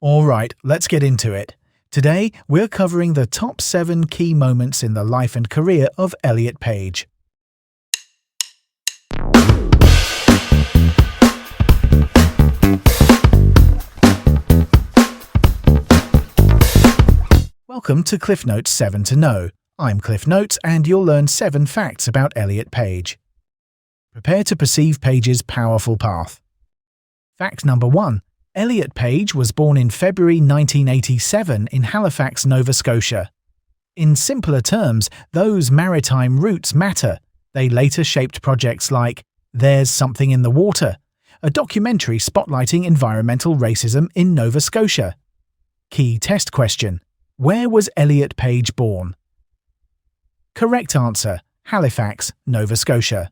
Alright, let's get into it. Today, we're covering the top 7 key moments in the life and career of Elliot Page. Welcome to Cliff Notes 7 to Know. I'm Cliff Notes and you'll learn 7 facts about Elliot Page. Prepare to perceive Page's powerful path. Fact number 1. Elliot Page was born in February 1987 in Halifax, Nova Scotia. In simpler terms, those maritime roots matter. They later shaped projects like There's Something in the Water, a documentary spotlighting environmental racism in Nova Scotia. Key test question. Where was Elliot Page born? Correct answer: Halifax, Nova Scotia.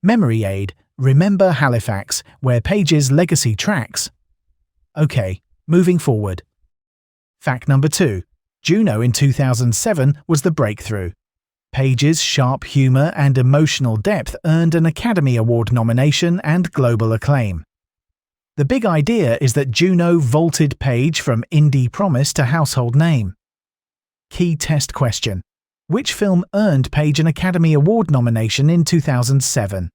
Memory aid: remember Halifax, where Page's legacy tracks. Okay, moving forward. Fact number 2. Juno in 2007 was the breakthrough. Page's sharp humour and emotional depth earned an Academy Award nomination and global acclaim. The big idea is that Juno vaulted Page from indie promise to household name. Key test question. Which film earned Page an Academy Award nomination in 2007?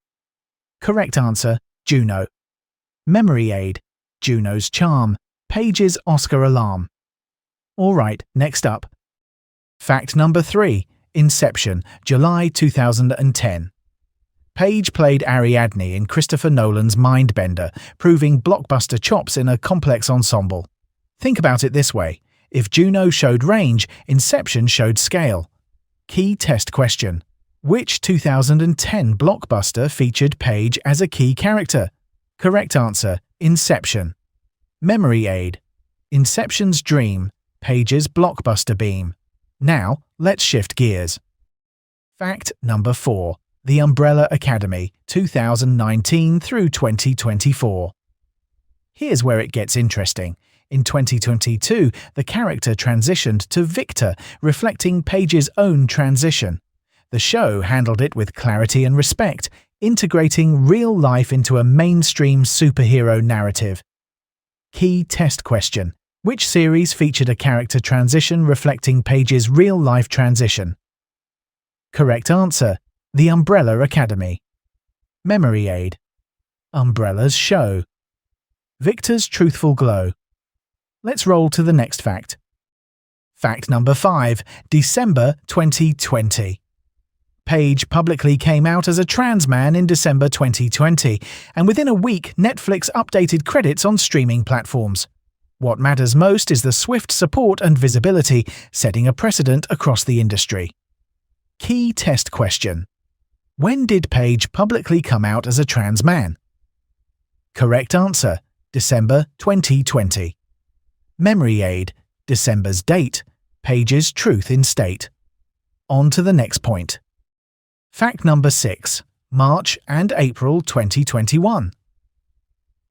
Correct answer: Juno. Memory aid: Juno's charm, Page's Oscar alarm. Alright, next up. Fact number 3. Inception, July 2010. Page played Ariadne in Christopher Nolan's Mindbender, proving blockbuster chops in a complex ensemble. Think about it this way. If Juno showed range, Inception showed scale. Key test question. Which 2010 blockbuster featured Page as a key character? Correct answer: Inception. Memory aid: Inception's dream, Page's blockbuster beam. Now, let's shift gears. Fact number 4. The Umbrella Academy, 2019 through 2024. Here's where it gets interesting. In 2022, the character transitioned to Victor, reflecting Page's own transition. The show handled it with clarity and respect, integrating real life into a mainstream superhero narrative. Key test question. Which series featured a character transition reflecting Page's real-life transition? Correct answer: The Umbrella Academy. Memory aid: Umbrella's show. Victor's truthful glow. Let's roll to the next fact. Fact number 5. December 2020. Page publicly came out as a trans man in December 2020, and within a week Netflix updated credits on streaming platforms. What matters most is the swift support and visibility, setting a precedent across the industry. Key test question. When did Page publicly come out as a trans man? Correct answer: December 2020. Memory aid: December's date, Page's truth in state. On to the next point. Fact number 6. March and April 2021.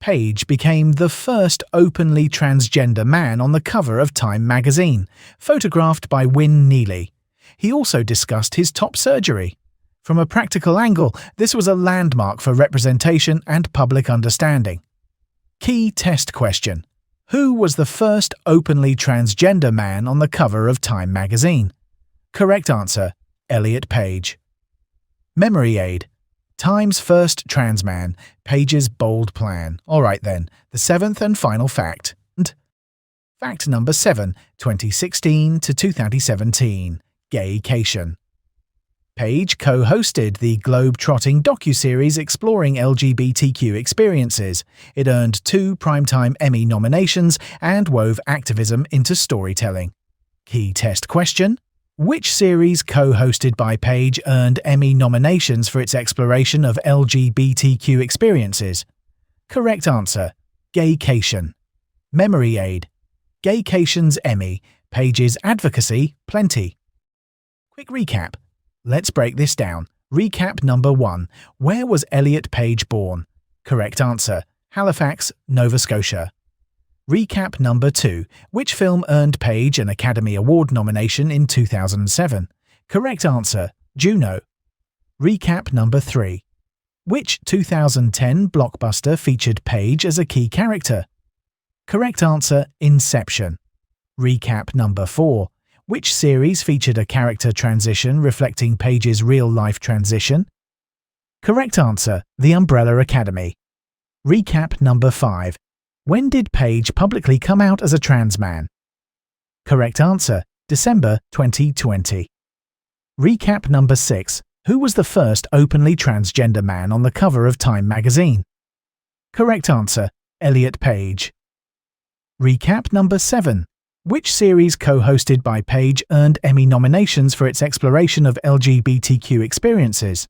Page became the first openly transgender man on the cover of Time magazine, photographed by Win Neely. He also discussed his top surgery. From a practical angle, this was a landmark for representation and public understanding. Key test question. Who was the first openly transgender man on the cover of Time magazine? Correct answer: Elliot Page. Memory aid: Time's first trans man, Page's bold plan. Alright then, the 7th and final fact. Fact number 7, 2016 to 2017. Gaycation. Page co-hosted the globe-trotting docuseries exploring LGBTQ experiences. It earned 2 Primetime Emmy nominations and wove activism into storytelling. Key test question. Which series co-hosted by Page earned Emmy nominations for its exploration of LGBTQ experiences? Correct answer: Gaycation. Memory aid: Gaycation's Emmy, Page's advocacy plenty. Quick recap. Let's break this down. Recap number 1. Where was Elliot Page born? Correct answer: Halifax, Nova Scotia. Recap number 2. Which film earned Page an Academy Award nomination in 2007? Correct answer: Juno. Recap number 3. Which 2010 blockbuster featured Page as a key character? Correct answer, Inception. Recap number 4. Which series featured a character transition reflecting Page's real-life transition? Correct answer, The Umbrella Academy. Recap number 5. When did Page publicly come out as a trans man? Correct answer, December 2020. Recap number 6. Who was the first openly transgender man on the cover of Time magazine? Correct answer, Elliot Page. Recap number 7. Which series co-hosted by Page earned Emmy nominations for its exploration of LGBTQ experiences?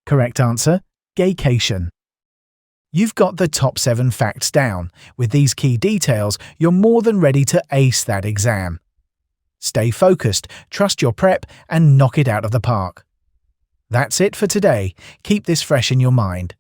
Correct answer, Gaycation. You've got the top 7 facts down. With these key details, you're more than ready to ace that exam. Stay focused, trust your prep, and knock it out of the park. That's it for today. Keep this fresh in your mind.